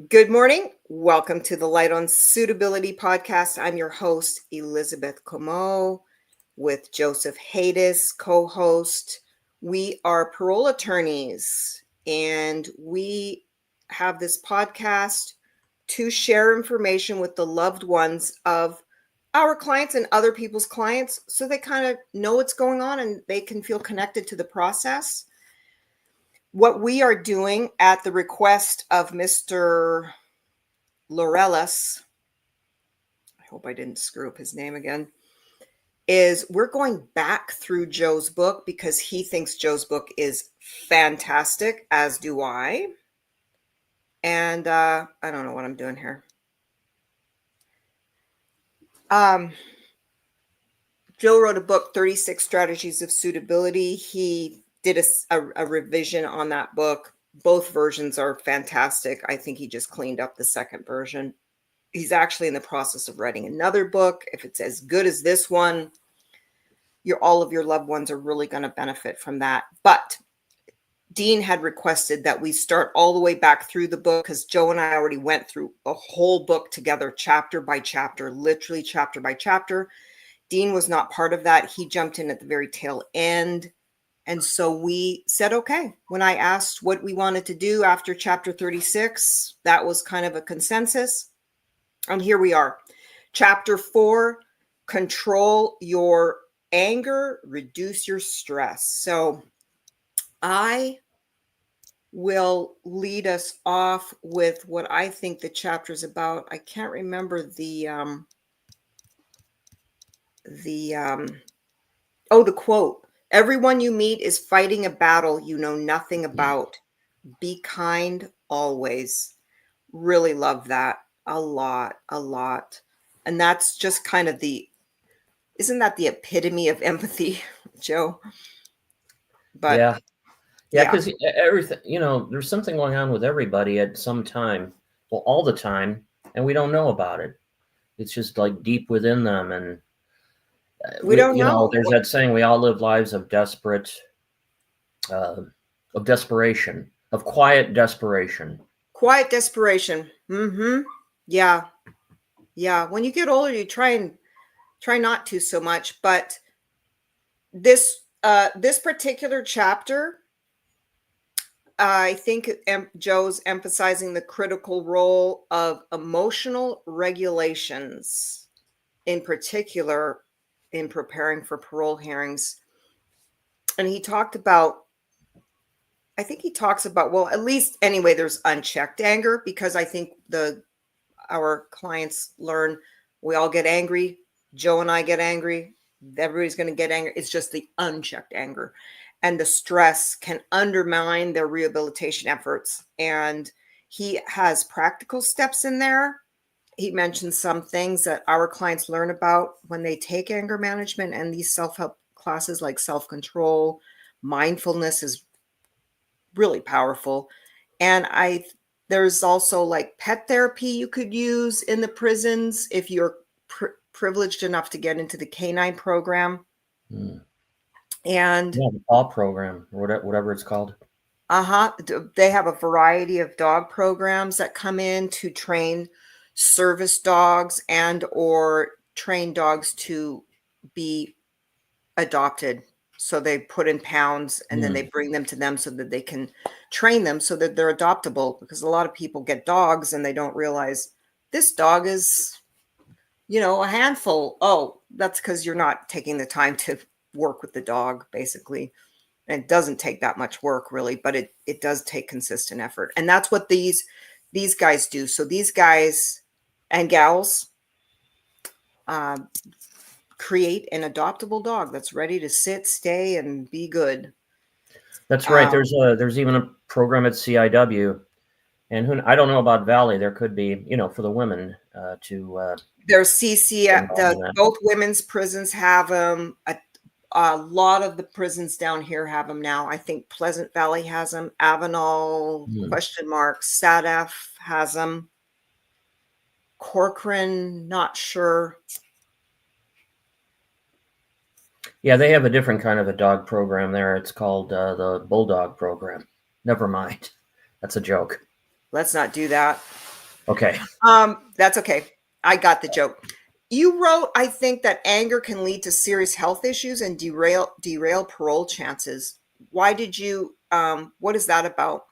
Good morning. Welcome to the Light on Suitability podcast. I'm your host, Elizabeth Comeau, with Joseph Haytas, co-host. We are parole attorneys, and we have this podcast to share information with the loved ones of our clients and other people's clients so they kind of know what's going on and they can feel connected to the process. What we are doing at the request of Mr. Laurelis, I hope I didn't screw up his name again, is we're going back through Joe's book because he thinks Joe's book is fantastic, as do I. And I don't know what I'm doing here. Joe wrote a book, 36 Strategies of Suitability. He did a revision on that book. Both versions are fantastic. I think he just cleaned up the second version. He's actually in the process of writing another book. If it's as good as this one, all of your loved ones are really going to benefit from that. But Dean had requested that we start all the way back through the book because Joe and I already went through a whole book together, chapter by chapter, literally chapter by chapter. Dean was not part of that. He jumped in at the very tail end. And so we said, okay, when I asked what we wanted to do after chapter 36, that was kind of a consensus. And here we are. Chapter 4, control your anger, reduce your stress. So I will lead us off with what I think the chapter is about. I can't remember the quote. Everyone you meet is fighting a battle you know nothing about. Be kind always. Really love that. A lot. And that's just kind of isn't that the epitome of empathy, Joe? But yeah, because everything, there's something going on with everybody at some time, well, all the time, and we don't know about it. It's just like deep within them, and we don't know. There's that saying: we all live lives of desperation, of quiet desperation. Quiet desperation. Yeah. When you get older, you try not to so much, but this particular chapter, I think Joe's emphasizing the critical role of emotional regulations, in particular in preparing for parole hearings. And he talks about, well, at least anyway, there's unchecked anger, because I think our clients learn we all get angry. Joe and I get angry. Everybody's going to get angry. It's just the unchecked anger. And the stress can undermine their rehabilitation efforts. And he has practical steps in there. He mentions some things that our clients learn about when they take anger management and these self-help classes, like self-control. Mindfulness is really powerful. And there's also like pet therapy you could use in the prisons if you're privileged enough to get into the canine program. And the paw program, or whatever it's called. They have a variety of dog programs that come in to train service dogs and or train dogs to be adopted. So they put in pounds and then they bring them to them so that they can train them so that they're adoptable, because a lot of people get dogs and they don't realize this dog is, a handful. Oh, that's because you're not taking the time to work with the dog, basically. And it doesn't take that much work, really, but it does take consistent effort. And that's what these guys do. So these guys and gals create an adoptable dog that's ready to sit, stay, and be good. That's right. There's even a program at CIW, and I don't know about Valley. There could be, for the women to. There's CC. Both women's prisons have them. A lot of the prisons down here have them now. I think Pleasant Valley has them. Avenal, ? SADF has them. Corcoran, not sure. Yeah, they have a different kind of a dog program there. It's called the Bulldog program. Never mind. That's a joke. Let's not do that. Okay. That's okay. I got the joke. You wrote, I think, that anger can lead to serious health issues and derail parole chances. Why did you? What is that about?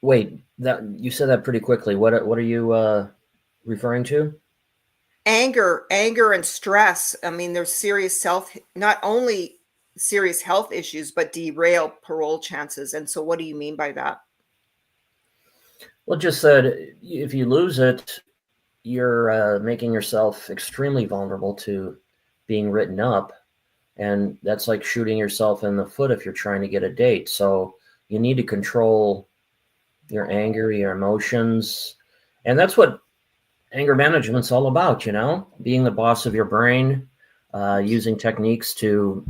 Wait, that you said that pretty quickly. What are you referring to? Anger, and stress. I mean, there's not only serious health issues, but derail parole chances. And so, what do you mean by that? Well, just that if you lose it, you're making yourself extremely vulnerable to being written up. And that's like shooting yourself in the foot if you're trying to get a date. So you need to control your anger, your emotions. And that's what anger management's all about, being the boss of your brain, using techniques to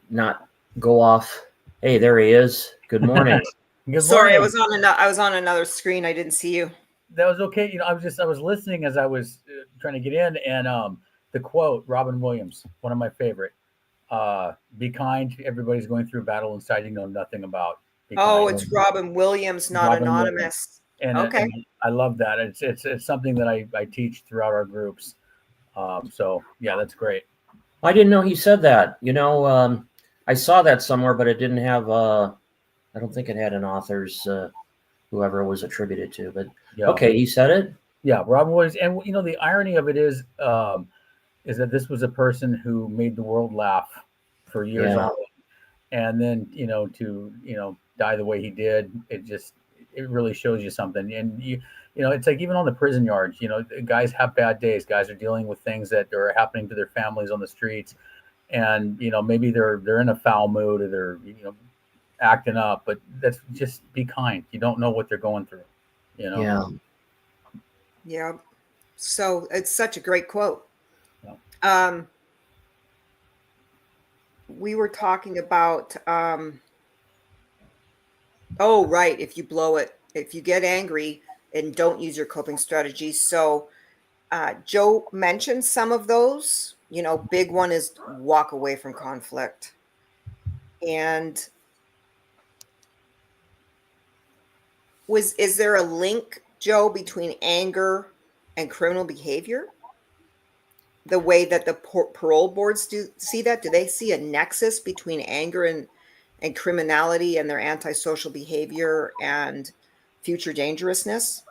not go off. Hey, there he is. Good morning. Good Sorry, I morning. was on another screen. I didn't see you. That was okay. I was listening as I was trying to get in, and the quote, Robin Williams, one of my favorite. Be kind. Everybody's going through a battle inside you know nothing about. Be kind. It's Robin Williams, not Robin anonymous. Williams. Okay. And I love that. It's something that I teach throughout our groups. So yeah, that's great. I didn't know he said that. I saw that somewhere, but it didn't have. I don't think it had an author's whoever it was attributed to. But Yeah. Okay, he said it. Yeah, Robin Williams. And the irony of it is that this was a person who made the world laugh for years on, and then to die the way he did. It really shows you something. And it's like even on the prison yards, guys have bad days. Guys are dealing with things that are happening to their families on the streets, and maybe they're in a foul mood or they're acting up. But that's just be kind. You don't know what they're going through. Yeah. So it's such a great quote. Yeah. We were talking about, right. If you blow it, if you get angry and don't use your coping strategies. So Joe mentioned some of those, big one is walk away from conflict. And is there a link, Joe, between anger and criminal behavior? The way that the parole boards see that? Do they see a nexus between anger and criminality and their antisocial behavior and future dangerousness?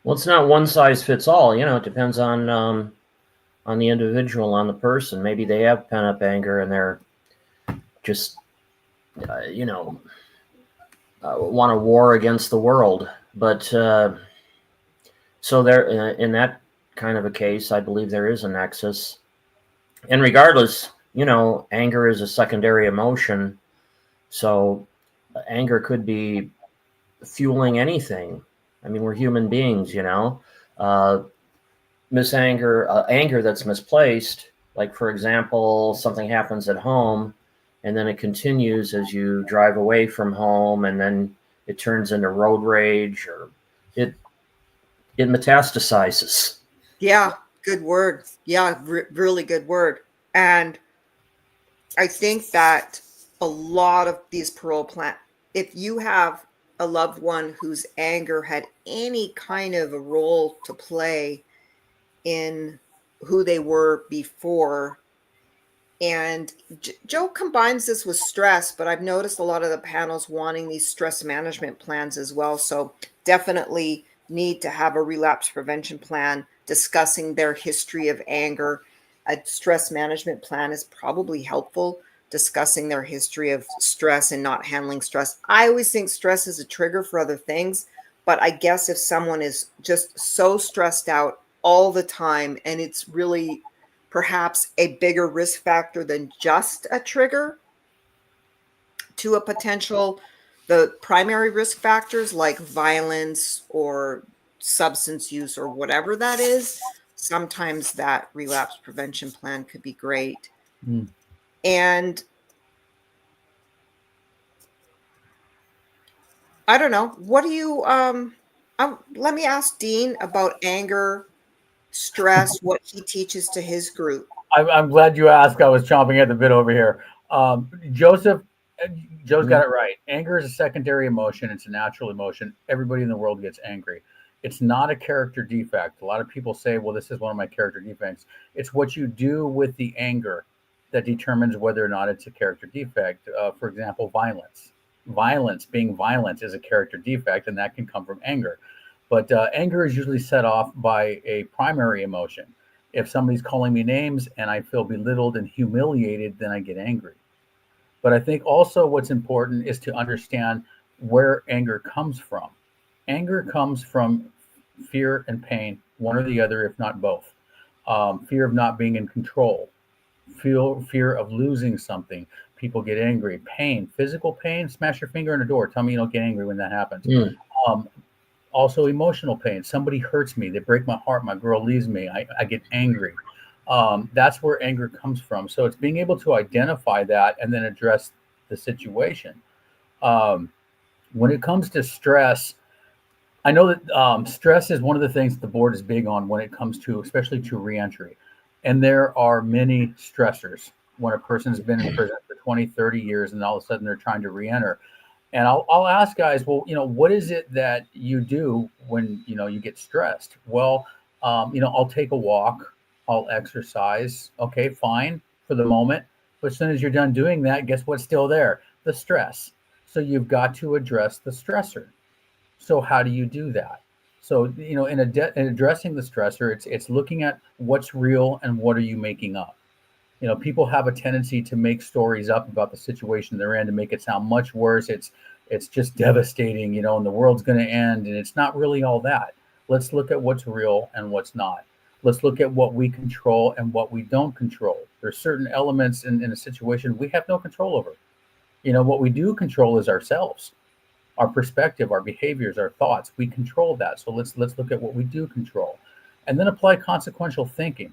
Well, it's not one size fits all. It depends on the individual, on the person. Maybe they have pent up anger and they're just, want a war against the world. But so there, in that kind of a case, I believe there is a nexus. And regardless, anger is a secondary emotion. So anger could be fueling anything. I mean, we're human beings, anger that's misplaced. Like, for example, something happens at home and then it continues as you drive away from home, and then it turns into road rage, or it metastasizes. Yeah, good word. Yeah, really good word. And I think that a lot of these parole if you have a loved one whose anger had any kind of a role to play in who they were before, and Joe combines this with stress, but I've noticed a lot of the panels wanting these stress management plans as well. So definitely need to have a relapse prevention plan discussing their history of anger. A stress management plan is probably helpful, discussing their history of stress and not handling stress. I always think stress is a trigger for other things, but I guess if someone is just so stressed out all the time and it's really perhaps a bigger risk factor than just a trigger to a potential, the primary risk factors like violence or substance use or whatever that is, sometimes that relapse prevention plan could be great. And I don't know, what do you, let me ask Dean about anger, stress, what he teaches to his group. I'm glad you asked. I was chomping at the bit over here. Joseph, Joe's got it right. Anger is a secondary emotion. It's a natural emotion. Everybody in the world gets angry. It's not a character defect. A lot of people say, well, this is one of my character defects. It's what you do with the anger that determines whether or not it's a character defect. For example, violence. Being violent is a character defect, and that can come from anger. But anger is usually set off by a primary emotion. If somebody's calling me names and I feel belittled and humiliated, then I get angry. But I think also what's important is to understand where anger comes from. Anger comes from fear and pain, one or the other, if not both. Fear of not being in control, fear of losing something. People get angry. Pain, physical pain, smash your finger in a door. Tell me you don't get angry when that happens. Um, Also emotional pain. Somebody hurts me. They break my heart. My girl leaves me. I get angry. That's where anger comes from. So it's being able to identify that and then address the situation. When it comes to stress, I know that stress is one of the things the board is big on when it comes to, especially to reentry. And there are many stressors when a person's been in prison for 20, 30 years and all of a sudden they're trying to reenter. And I'll ask guys, well, what is it that you do when, you get stressed? Well, I'll take a walk, I'll exercise. Okay, fine for the moment. But as soon as you're done doing that, guess what's still there? The stress. So you've got to address the stressor. So how do you do that? So, in addressing the stressor, it's looking at what's real and what are you making up. People have a tendency to make stories up about the situation they're in to make it sound much worse. It's just devastating, and the world's going to end, and it's not really all that. Let's look at what's real and what's not. Let's look at what we control and what we don't control. There's certain elements in a situation we have no control over. What we do control is ourselves, our perspective, our behaviors, our thoughts. We control that. So let's look at what we do control, and then apply consequential thinking.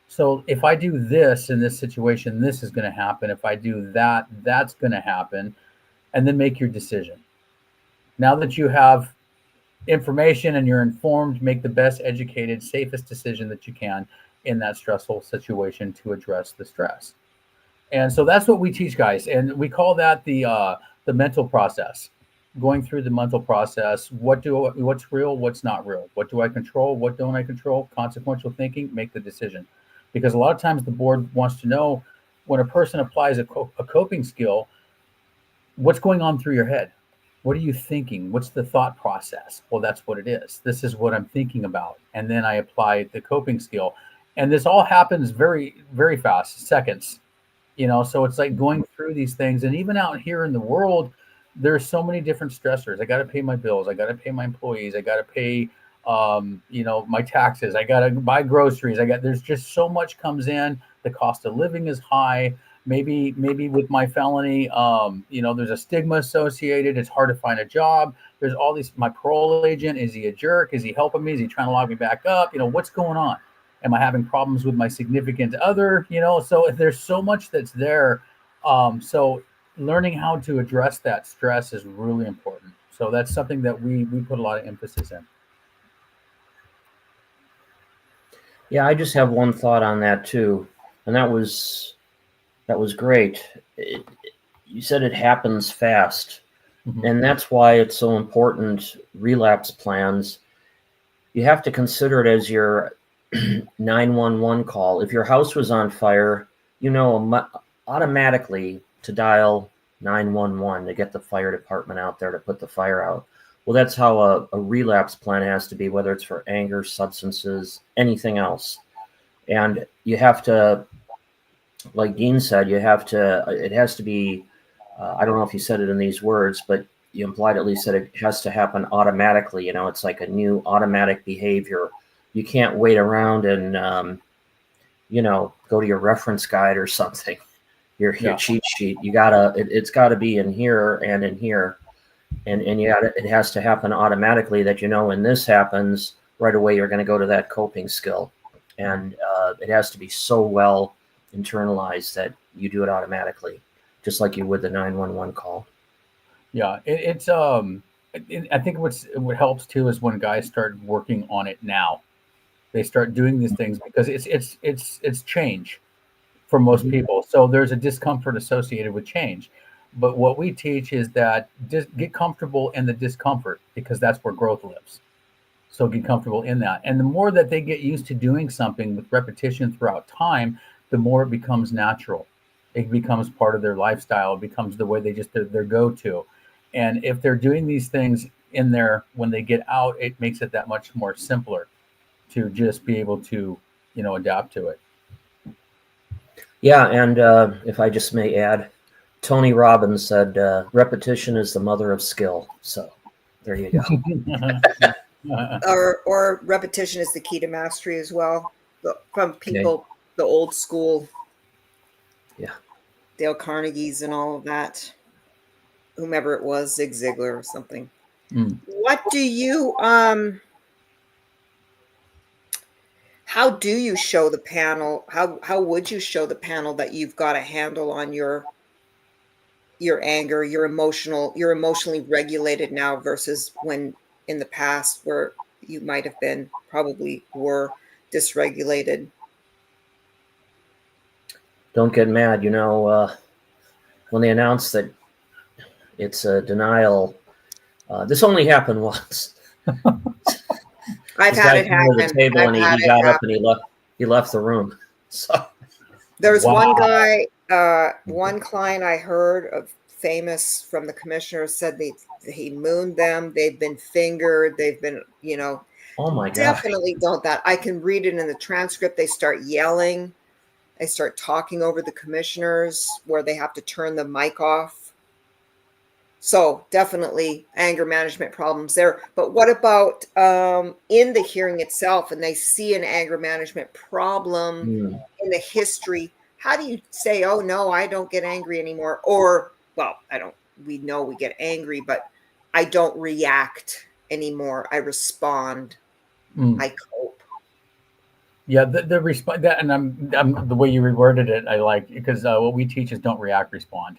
So if I do this in this situation, this is going to happen. If I do that, that's going to happen. And then make your decision. Now that you have information and you're informed, make the best educated, safest decision that you can in that stressful situation to address the stress. And so that's what we teach guys. And we call that the mental process. Going through the mental process, what's real, what's not real? What do I control? What don't I control? Consequential thinking, make the decision. Because a lot of times the board wants to know when a person applies a coping skill, what's going on through your head? What are you thinking? What's the thought process? Well, that's what it is. This is what I'm thinking about. And then I apply the coping skill. And this all happens very, very fast, seconds. So it's like going through these things. And even out here in the world, there's so many different stressors. I got to pay my bills. I got to pay my employees. I got to pay my taxes. I got to buy groceries. There's just so much comes in. The cost of living is high. Maybe with my felony, there's a stigma associated. It's hard to find a job. There's all these, my parole agent, is he a jerk? Is he helping me? Is he trying to lock me back up? What's going on? Am I having problems with my significant other? So there's so much that's there. So learning how to address that stress is really important. So that's something that we put a lot of emphasis in. Yeah, I just have one thought on that too, and that was great. You said it happens fast, and that's why it's so important. Relapse plans, you have to consider it as your 911 call. If your house was on fire, automatically to dial 911 to get the fire department out there to put the fire out. Well, that's how a relapse plan has to be, whether it's for anger, substances, anything else. And you have to, like Dean said, it has to be, I don't know if you said it in these words, but you implied at least that it has to happen automatically. It's like a new automatic behavior. You can't wait around and, go to your reference guide or something, your cheat sheet. It's gotta be in here and in here. And it has to happen automatically that, when this happens right away, you're going to go to that coping skill. And it has to be so well internalized that you do it automatically, just like you would the 911 call. Yeah, I think what helps too is when guys start working on it now. They start doing these things because it's change for most people. So there's a discomfort associated with change. But what we teach is that just get comfortable in the discomfort, because that's where growth lives. So get comfortable in that. And the more that they get used to doing something with repetition throughout time, the more it becomes natural. It becomes part of their lifestyle. It becomes the way they just their go-to. And if they're doing these things in there when they get out, it makes it that much more simpler to just be able to, adapt to it. Yeah, and if I just may add, Tony Robbins said, repetition is the mother of skill. So there you go. Or repetition is the key to mastery as well. From people, the old school, Yeah, Dale Carnegie's and all of that, whomever it was, Zig Ziglar or something. What do you how do you show the panel? How would you show the panel that you've got a handle on your anger, you're emotionally regulated now versus when in the past where you might have been, probably were dysregulated? don't get mad. When they announced that it's a denial, this only happened once. I've had it happen. The table and he got up and he left the room. So there's one guy, one client I heard of, famous from the commissioner, said he mooned them. They've been fingered. They've been, oh my God. Definitely don't that. I can read it in the transcript. They start yelling. They start talking over the commissioners where they have to turn the mic off. So definitely anger management problems there. But what about in the hearing itself, and they see an anger management problem in the history? How do you say, oh, no, I don't get angry anymore? Or, well, we know we get angry, but I don't react anymore. I respond. I cope. Yeah, the response that, and I'm the way you reworded it, I like, because what we teach is don't react, respond.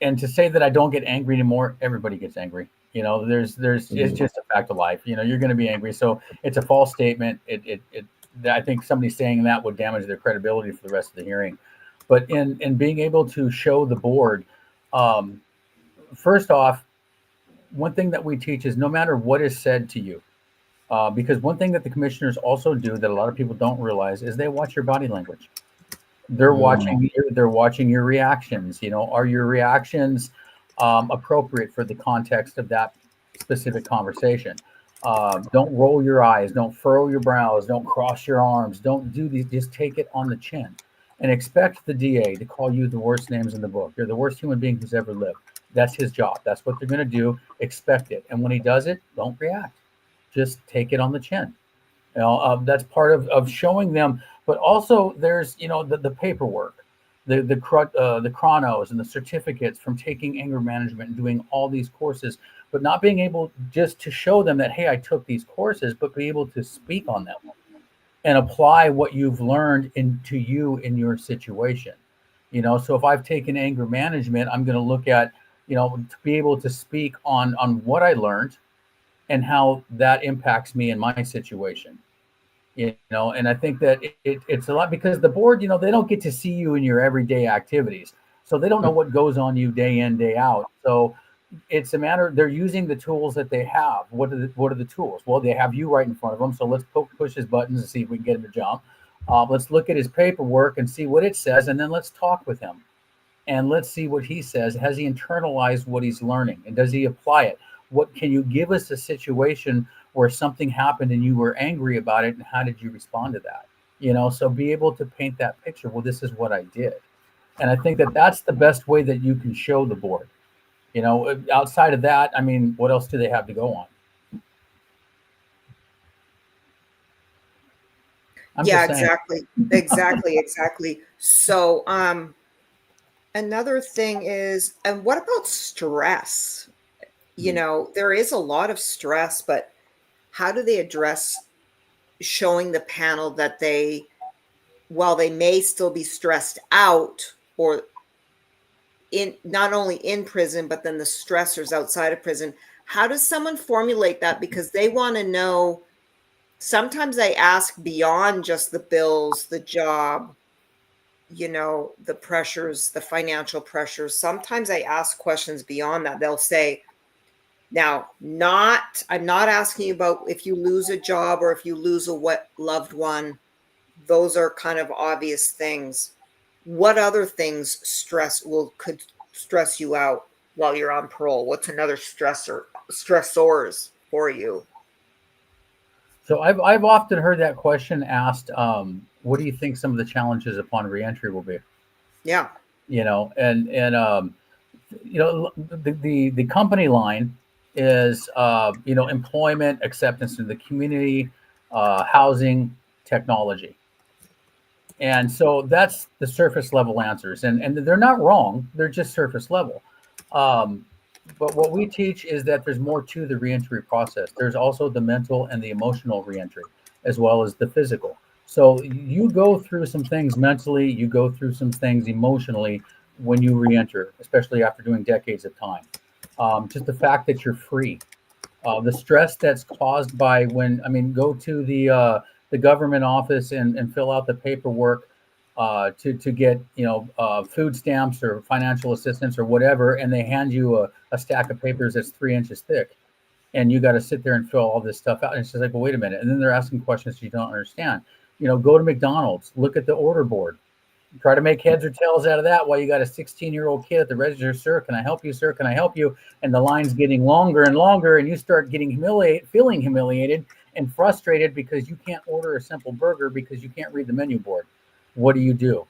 And to say that I don't get angry anymore, everybody gets angry. There's it's just a fact of life. You're going to be angry, so it's a false statement. I think somebody saying that would damage their credibility for the rest of the hearing. But in being able to show the board, first off, one thing that we teach is no matter what is said to you, because one thing that the commissioners also do that a lot of people don't realize is they watch your body language. They're watching your reactions. Are your reactions appropriate for the context of that specific conversation? Don't roll your eyes, don't furrow your brows, don't cross your arms, don't do these. Just take it on the chin and expect the DA to call you the worst names in the book. You're the worst human being who's ever lived. That's his job. That's what they're going to do. Expect it. And when he does it, don't react. Just take it on the chin. That's part of showing them. But also there's, the paperwork, the chronos and the certificates from taking anger management and doing all these courses, but not being able just to show them that, hey, I took these courses, but be able to speak on them and apply what you've learned into you in your situation. So if I've taken anger management, I'm going to look at, to be able to speak on what I learned and how that impacts me in my situation. And I think that it's a lot, because the board, they don't get to see you in your everyday activities. So they don't know what goes on you day in, day out. So it's a matter, they're using the tools that they have. What are the tools? Well, they have you right in front of them. So let's push his buttons and see if we can get him to jump. Let's look at his paperwork and see what it says. And then let's talk with him. And let's see what he says. Has he internalized what he's learning? And does he apply it? What can you give us a situation where something happened and you were angry about it, and how did you respond to that? So be able to paint that picture. Well, this is what I did. And I think that that's the best way that you can show the board. Outside of that, I mean, what else do they have to go on? Yeah, exactly. So another thing is, and what about stress? There is a lot of stress, but how do they address showing the panel that while they may still be stressed out, or in not only in prison, but then the stressors outside of prison, how does someone formulate that? Because they want to know, sometimes they ask beyond just the bills, the job, the pressures, the financial pressures. Sometimes I ask questions beyond that. They'll say, now, I'm not asking you about if you lose a job or if you lose a loved one. Those are kind of obvious things. What other things could stress you out while you're on parole? What's another stressors for you? So I've often heard that question asked. What do you think some of the challenges upon reentry will be? Yeah. The company line is employment, acceptance in the community, housing, technology. And so that's the surface level answers, and they're not wrong. They're just surface level. But what we teach is that there's more to the reentry process. There's also the mental and the emotional reentry, as well as the physical. So you go through some things mentally, you go through some things emotionally when you reenter, especially after doing decades of time. Just the fact that you're free, the stress that's caused by go to the government office and fill out the paperwork to get food stamps or financial assistance or whatever, and they hand you a stack of papers that's 3 inches thick, and you got to sit there and fill all this stuff out. And it's just like, well, wait a minute, and then they're asking questions you don't understand. Go to McDonald's, look at the order board, try to make heads or tails out of that while you got a 16-year-old kid at the register. Sir, can I help you? Sir, can I help you? And the line's getting longer and longer, and you start getting feeling humiliated and frustrated because you can't order a simple burger because you can't read the menu board. What do?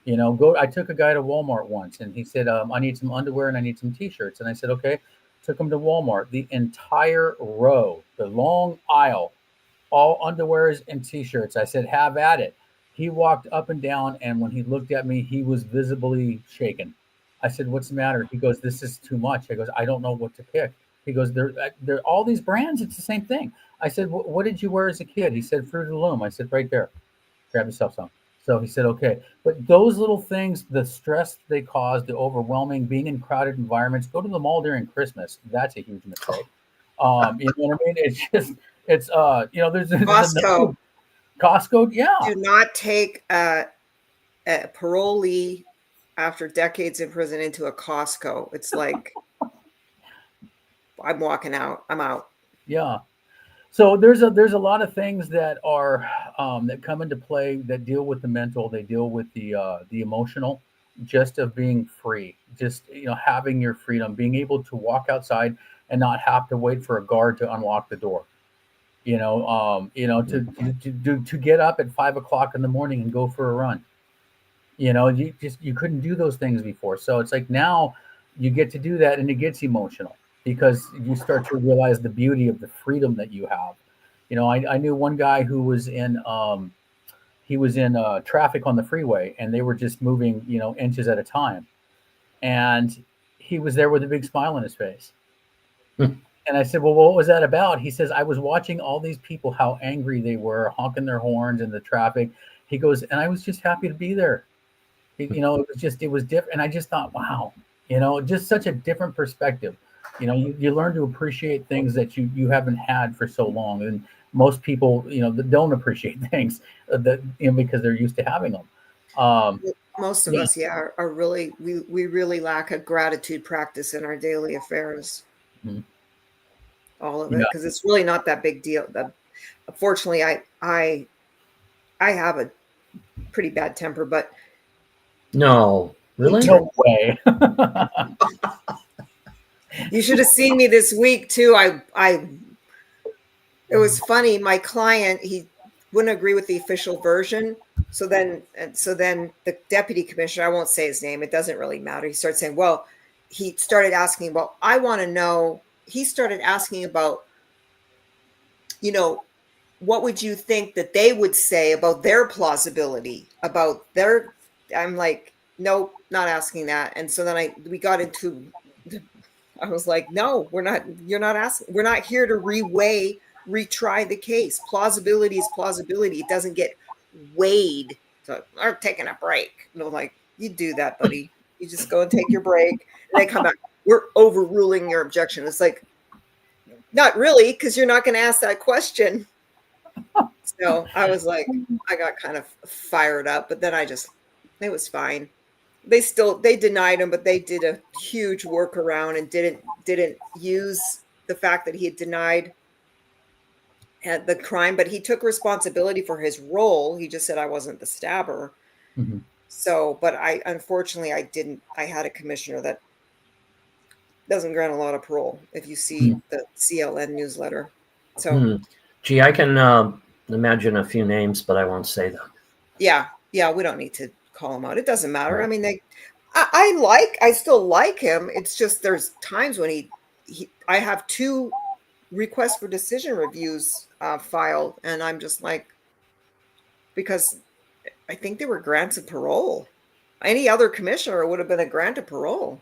I took a guy to Walmart once, and he said, I need some underwear and I need some t-shirts. And I said, okay. Took him to Walmart. The entire row, the long aisle, all underwears and t-shirts. I said, have at it. He walked up and down, and when he looked at me, he was visibly shaken. I said, what's the matter? He goes, this is too much. I goes, I don't know what to pick. He goes, they're all these brands. It's the same thing. I said, what did you wear as a kid? He said, Fruit of the Loom. I said, right there. Grab yourself some. So he said, okay. But those little things, the stress they cause, the overwhelming, being in crowded environments, go to the mall during Christmas. That's a huge mistake. You know what I mean? It's just, there's Costco. Costco, yeah. Do not take a parolee after decades in prison into a Costco. It's like, I'm walking out. I'm out. Yeah. So there's a lot of things that are that come into play that deal with the mental, they deal with the emotional, just of being free, just having your freedom, being able to walk outside and not have to wait for a guard to unlock the door. To get up at 5 o'clock in the morning and go for a run. You couldn't do those things before. So it's like now you get to do that, and it gets emotional because you start to realize the beauty of the freedom that you have. I knew one guy who was in traffic on the freeway, and they were just moving inches at a time, and he was there with a big smile on his face. And I said, well, what was that about? He says, I was watching all these people, how angry they were, honking their horns in the traffic. He goes, and I was just happy to be there. It was different. And I just thought, wow, just such a different perspective. You learn to appreciate things that you haven't had for so long. And most people, that don't appreciate things because they're used to having them. Most of us, are really, we really lack a gratitude practice in our daily affairs. Mm-hmm. All of it, because it's really not that big deal. Fortunately, I have a pretty bad temper, but no, really, no way. You should have seen me this week too. It was funny. My client, he wouldn't agree with the official version. So then the deputy commissioner, I won't say his name, it doesn't really matter. He started saying, well, he started asking, well, I want to know. He started asking about, what would you think that they would say about their plausibility, about their, I'm like, nope, not asking that. And so then we got into, I was like, no, you're not asking, we're not here to retry the case. Plausibility is plausibility. It doesn't get weighed. So I'm taking a break. And I'm like, you do that, buddy. You just go and take your break. And they come back, we're overruling your objection. It's like, not really, because you're not going to ask that question. So I was like, I got kind of fired up, but then I just It was fine. They denied him, but they did a huge workaround and didn't use the fact that he had denied the crime, but he took responsibility for his role. He just said, I wasn't the stabber. Mm-hmm. So, but unfortunately, I had a commissioner that doesn't grant a lot of parole, if you see the CLN newsletter. So, Gee, I can imagine a few names, but I won't say them. yeah, we don't need to call him out. It doesn't matter. Right. I mean, I still like him. It's just there's times when I have 2 requests for decision reviews filed, and I'm just like, because I think they were grants of parole. Any other commissioner would have been a grant of parole.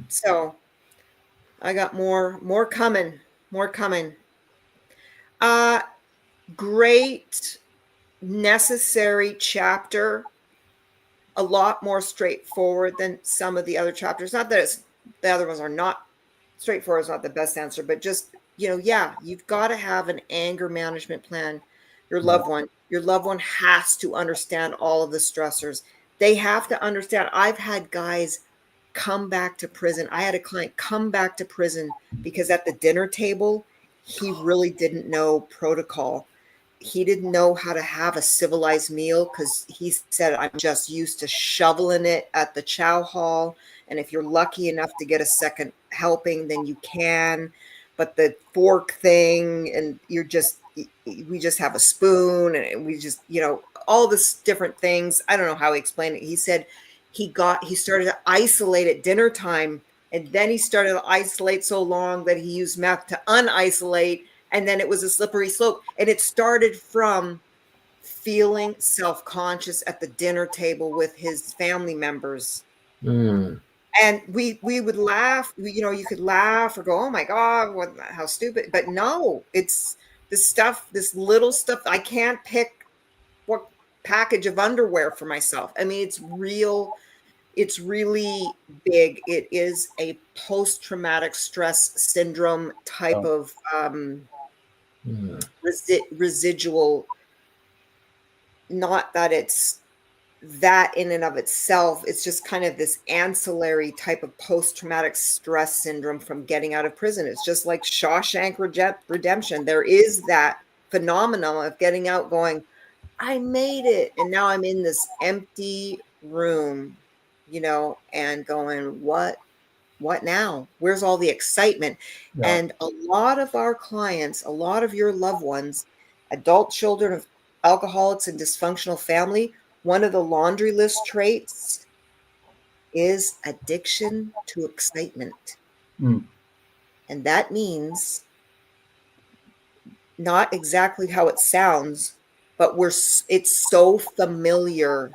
So I got more coming. Great, necessary chapter. A lot more straightforward than some of the other chapters. Not that the other ones are not straightforward, is not the best answer, but just, you've got to have an anger management plan. Your loved one has to understand all of the stressors. They have to understand. I've had guys come back to prison. I had a client come back to prison because at the dinner table, he really didn't know protocol. He didn't know how to have a civilized meal because he said, I'm just used to shoveling it at the chow hall. And if you're lucky enough to get a second helping, then you can. But the fork thing, and we just have a spoon, and we just, all this different things. I don't know how he explained it. He said he started to isolate at dinner time, and then he started to isolate so long that he used meth to unisolate. And then it was a slippery slope. And it started from feeling self-conscious at the dinner table with his family members. And we would laugh, you could laugh or go, oh my God, how stupid. But no, it's this little stuff. I can't pick what package of underwear for myself. I mean, it's really big. It is a post-traumatic stress syndrome type of residual. Not that it's that in and of itself, it's just kind of this ancillary type of post-traumatic stress syndrome from getting out of prison. It's just like Shawshank Redemption. There is that phenomenon of getting out going, I made it, and now I'm in this empty room, and going, what now? Where's all the excitement? Yeah. And a lot of our clients, a lot of your loved ones, adult children of alcoholics and dysfunctional family, one of the laundry list traits is addiction to excitement. And that means not exactly how it sounds, but it's so familiar.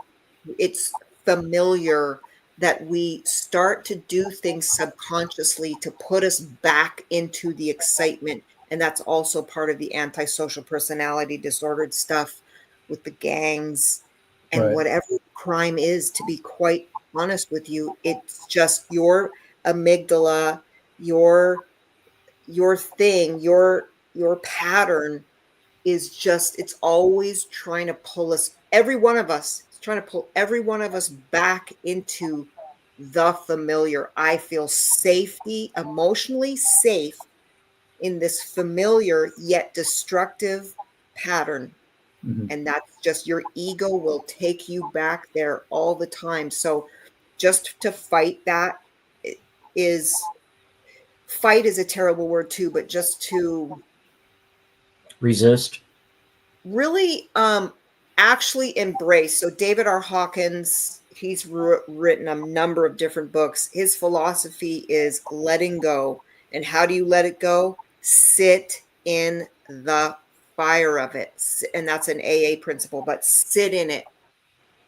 It's familiar that we start to do things subconsciously to put us back into the excitement. And that's also part of the antisocial personality disordered stuff with the gangs and whatever crime is, to be quite honest with you. It's just your amygdala, your thing, your pattern is just, it's always trying to pull us, every one of us, it's trying to pull every one of us back into the familiar. I feel safety, emotionally safe in this familiar yet destructive pattern. And that's just, your ego will take you back there all the time. So just to fight that fight is a terrible word too, but just to resist, really actually embrace. So David R. Hawkins, he's written a number of different books. His philosophy is letting go. And how do you let it go? Sit in the fire of it. And that's an AA principle, but sit in it.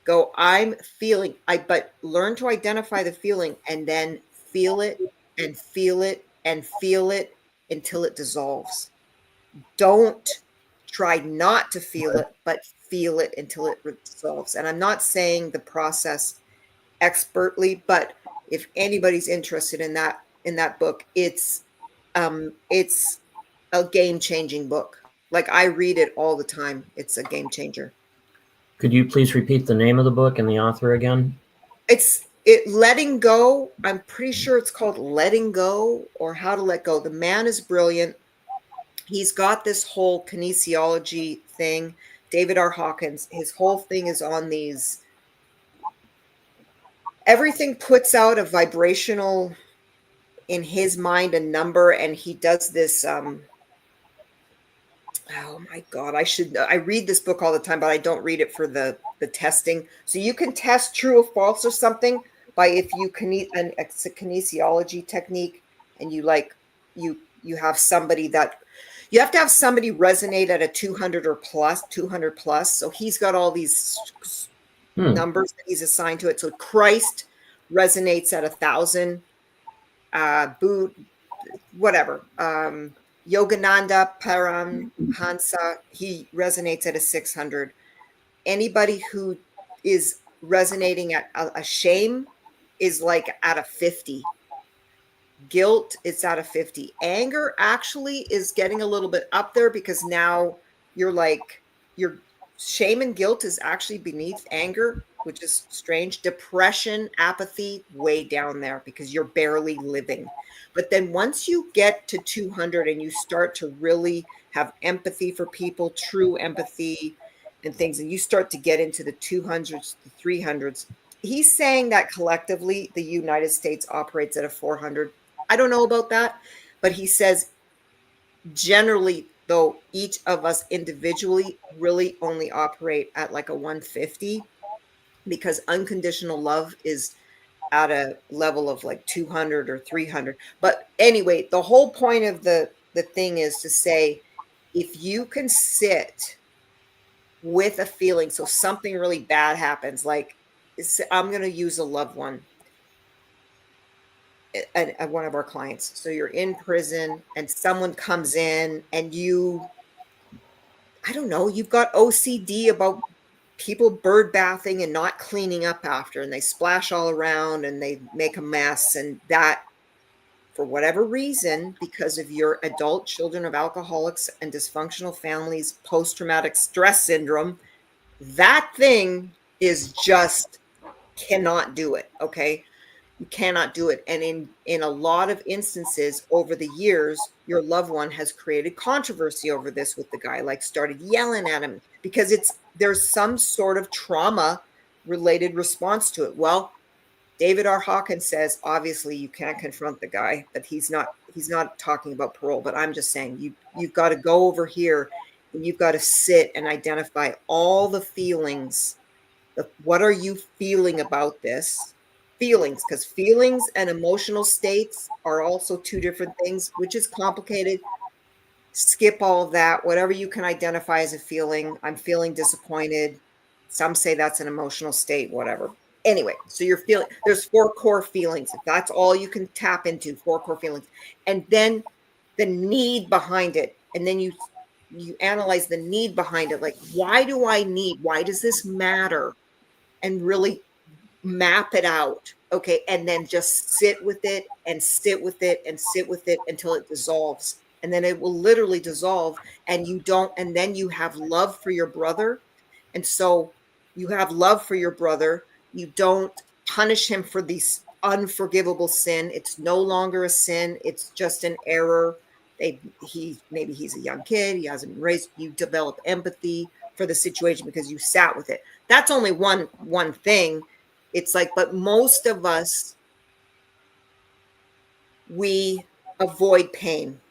Go, I'm feeling, but learn to identify the feeling and then feel it and feel it and feel it until it dissolves. Don't try not to feel it, but feel it until it dissolves. And I'm not saying the process expertly, but if anybody's interested in that book, it's a game-changing book. Like, I read it all the time. It's a game changer. Could you please repeat the name of the book and the author again? It's Letting Go. I'm pretty sure it's called Letting Go or How to Let Go. The man is brilliant. He's got this whole kinesiology thing. David R. Hawkins, his whole thing is on these. Everything puts out a vibrational, in his mind, a number, and he does this. Oh my God, I read this book all the time, but I don't read it for the testing. So you can test true or false or something by if you it's a kinesiology technique, and you have somebody that you have to have somebody resonate at a 200 or plus 200 plus. So he's got all these numbers that he's assigned to it. So Christ resonates at 1,000. Whatever. Yogananda Paramhansa, he resonates at a 600. Anybody who is resonating at a shame is like at a 50. Guilt is at a 50. Anger actually is getting a little bit up there because now your shame and guilt is actually beneath anger, which is strange. Depression, apathy, way down there because you're barely living. But then once you get to 200 and you start to really have empathy for people, true empathy and things, and you start to get into the 200s, the 300s, he's saying that collectively the United States operates at a 400. I don't know about that, but he says generally, though, each of us individually really only operate at like a 150 because unconditional love is at a level of like 200 or 300. But anyway, the whole point of the thing is to say, if you can sit with a feeling, so something really bad happens, like I'm going to use a loved one. One of our clients. So you're in prison and someone comes in and I don't know, you've got OCD about people bird bathing and not cleaning up after, and they splash all around and they make a mess. And that, for whatever reason, because of your adult children of alcoholics and dysfunctional families, post-traumatic stress syndrome, that thing is just cannot do it. Okay. You cannot do it. And in a lot of instances over the years, your loved one has created controversy over this with the guy, like started yelling at him because there's some sort of trauma related response to it. Well, David R. Hawkins says, obviously you can't confront the guy, but he's not talking about parole, but I'm just saying you've got to go over here and you've got to sit and identify all the feelings. What are you feeling about this? Feelings, because feelings and emotional states are also two different things, which is complicated. Skip all of that. Whatever you can identify as a feeling. I'm feeling disappointed. Some say that's an emotional state, whatever. Anyway, so you're feeling, there's 4 core feelings. If that's all you can tap into, 4 core feelings. And then the need behind it. And then you analyze the need behind it. Like, why do I need? Why does this matter? And really map it out. Okay. And then just sit with it and sit with it and sit with it until it dissolves. And then it will literally dissolve. And then you have love for your brother. And so you have love for your brother. You don't punish him for this unforgivable sin. It's no longer a sin. It's just an error. Maybe he's a young kid. He hasn't been raised. You develop empathy for the situation because you sat with it. That's only one thing. It's like, but most of us, we avoid pain.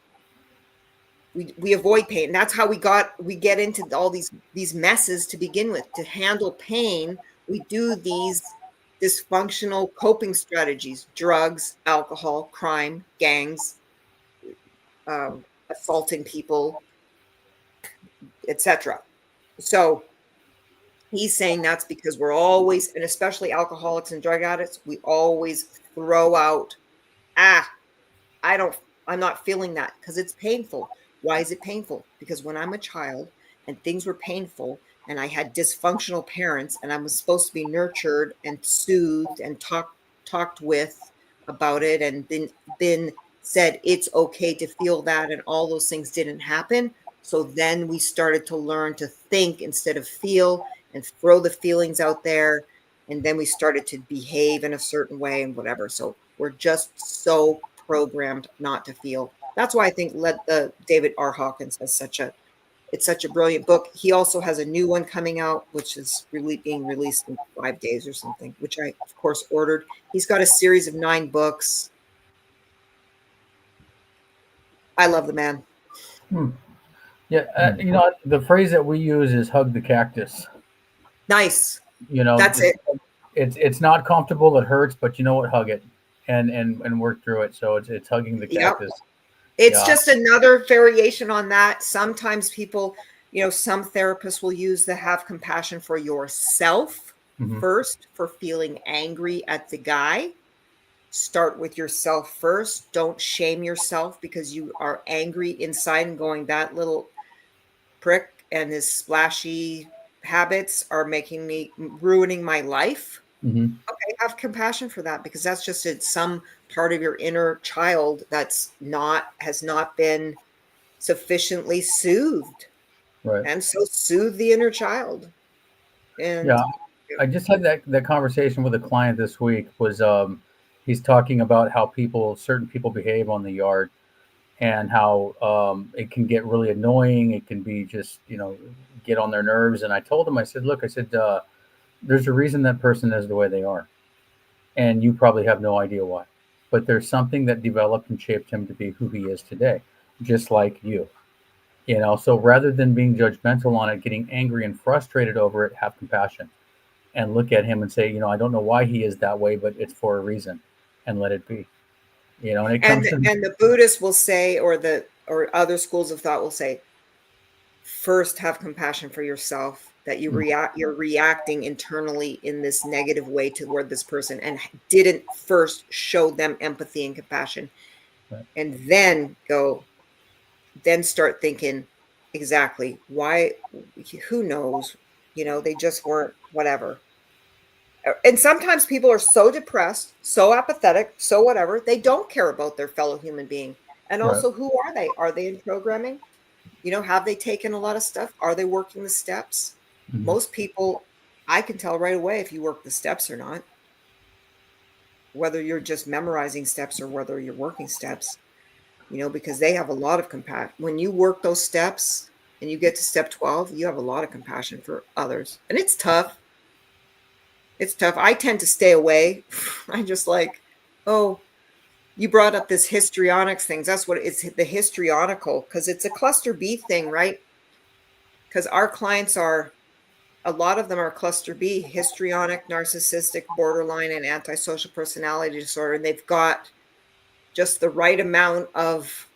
We avoid pain. That's how we get into all these messes to begin with. To handle pain, we do these dysfunctional coping strategies: drugs, alcohol, crime, gangs, assaulting people, etc. So he's saying that's because we're always, and especially alcoholics and drug addicts, we always throw out, I'm not feeling that because it's painful. Why is it painful? Because when I'm a child and things were painful and I had dysfunctional parents and I was supposed to be nurtured and soothed and talked with about it and been said it's okay to feel that, and all those things didn't happen. So then we started to learn to think instead of feel. and throw the feelings out there. And then we started to behave in a certain way and whatever. So we're just so programmed not to feel. That's why I think David R. Hawkins has it's such a brilliant book. He also has a new one coming out, which is really being released in 5 days or something, which I, of course, ordered. He's got a series of 9 books. I love the man. Yeah, the phrase that we use is "hug the cactus." Nice. That's it. It's not comfortable. It hurts, but you know what? Hug it and work through it. So it's hugging the cactus. Yep. It's just another variation on that. Sometimes people, some therapists will use the have compassion for yourself first for feeling angry at the guy. Start with yourself first. Don't shame yourself because you are angry inside and going, that little prick and his splashy habits are ruining my life. Okay, have compassion for that, because that's just some part of your inner child has not been sufficiently soothed. Right. And so soothe the inner child. And I just had that conversation with a client this week. He's talking about how certain people behave on the yard, and how it can get really annoying. It can be just get on their nerves. And I told him, I said, look, there's a reason that person is the way they are, and you probably have no idea why, but there's something that developed and shaped him to be who he is today, just like you. So rather than being judgmental on it, getting angry and frustrated over it, have compassion and look at him and say, I don't know why he is that way, but it's for a reason, and let it be. And it comes and the Buddhists will say, or other schools of thought will say, first have compassion for yourself, that you're reacting internally in this negative way toward this person and didn't first show them empathy and compassion. Right. And then start thinking, exactly why, who knows, they just weren't, whatever. And sometimes people are so depressed, so apathetic, so whatever, they don't care about their fellow human being. And also, who are they? Are they in programming? Have they taken a lot of stuff? Are they working the steps? Most people, I can tell right away if you work the steps or not, whether you're just memorizing steps or whether you're working steps, because they have a lot of compassion. When you work those steps and you get to step 12, you have a lot of compassion for others. And it's tough. It's tough. I tend to stay away. I'm just like, oh, you brought up this histrionics things. That's what it's, the histrionical, because it's a cluster B thing, right? Because our clients a lot of them are cluster B, histrionic, narcissistic, borderline, and antisocial personality disorder. And they've got just the right amount of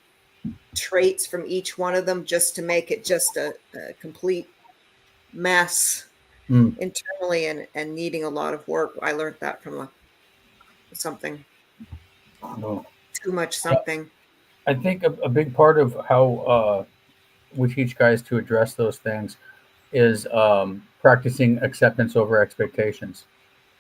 traits from each one of them just to make it just a complete mess internally, and needing a lot of work. I learned that from something. Too much something. I think a big part of how we teach guys to address those things is practicing acceptance over expectations.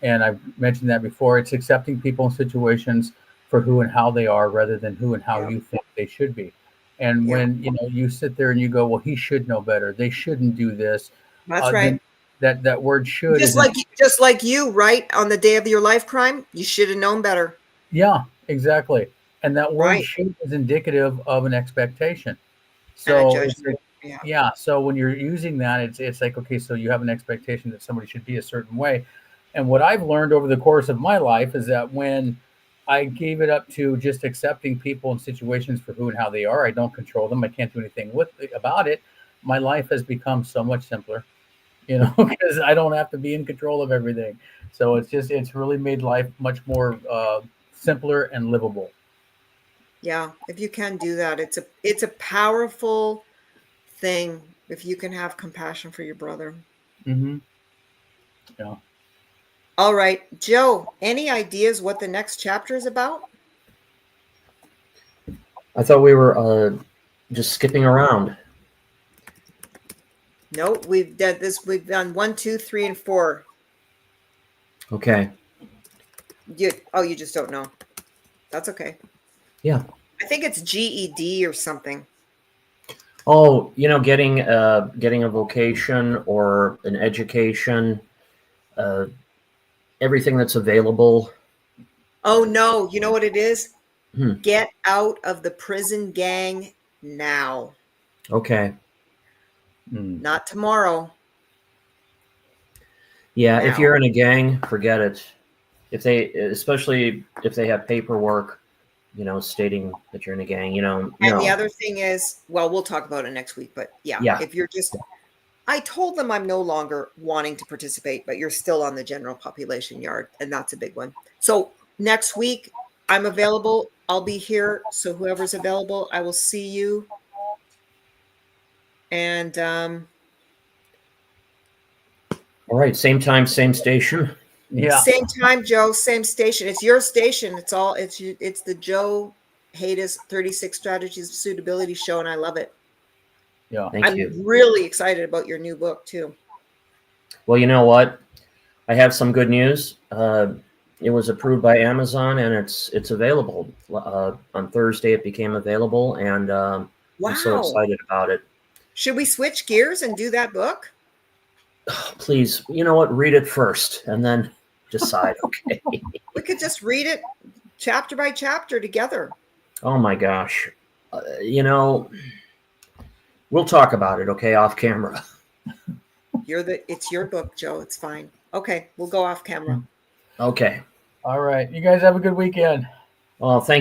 And I've mentioned that before. It's accepting people and situations for who and how they are, rather than who and how you think they should be. And when you sit there and you go, well, he should know better, they shouldn't do this. That's right. That word "should" just like you, right? On the day of your life crime, you should have known better. Yeah, exactly. And that word "should" is indicative of an expectation. So it's like, so when you're using that, it's like, okay, so you have an expectation that somebody should be a certain way. And what I've learned over the course of my life is that when I gave it up to just accepting people and situations for who and how they are, I don't control them, I can't do anything about it, my life has become so much simpler, because I don't have to be in control of everything. So it's really made life much more simpler and livable. Yeah, if you can do that, it's a powerful thing if you can have compassion for your brother. Yeah. All right, Joe, any ideas what the next chapter is about? I thought we were just skipping around. No, we've done this. We've done 1, 2, 3, and 4. Okay. You just don't know. That's okay. Yeah. I think it's GED or something. Oh, getting a vocation or an education, everything that's available. Oh no, you know what it is? Hmm. Get out of the prison gang now. Okay. Not tomorrow. Yeah, if Now. you're in a gang, forget it. Especially if they have paperwork, stating that you're in a gang, And no. the other thing is, well, we'll talk about it next week, but Yeah. if you're just, I told them I'm no longer wanting to participate, but you're still on the general population yard, and that's a big one. So next week, I'm available. I'll be here. So whoever's available, I will see you. And All right, same time, same station. Yeah. same time, Joe, same station. It's your station. It's the Joe Haytas 36 Strategies of Suitability show, and I love it. Yeah. Thank you. I'm really excited about your new book too. Well, you know what? I have some good news. It was approved by Amazon, and it's available. On Thursday, it became available, and I'm so Wow. excited about it. Should we switch gears and do that book? Please, you know what? Read it first, and then decide. Okay. We could just read it chapter by chapter together. Oh my gosh. We'll talk about it, okay, off camera. It's your book, Joe. It's fine. Okay, we'll go off camera. Okay. All right. You guys have a good weekend. Well, thank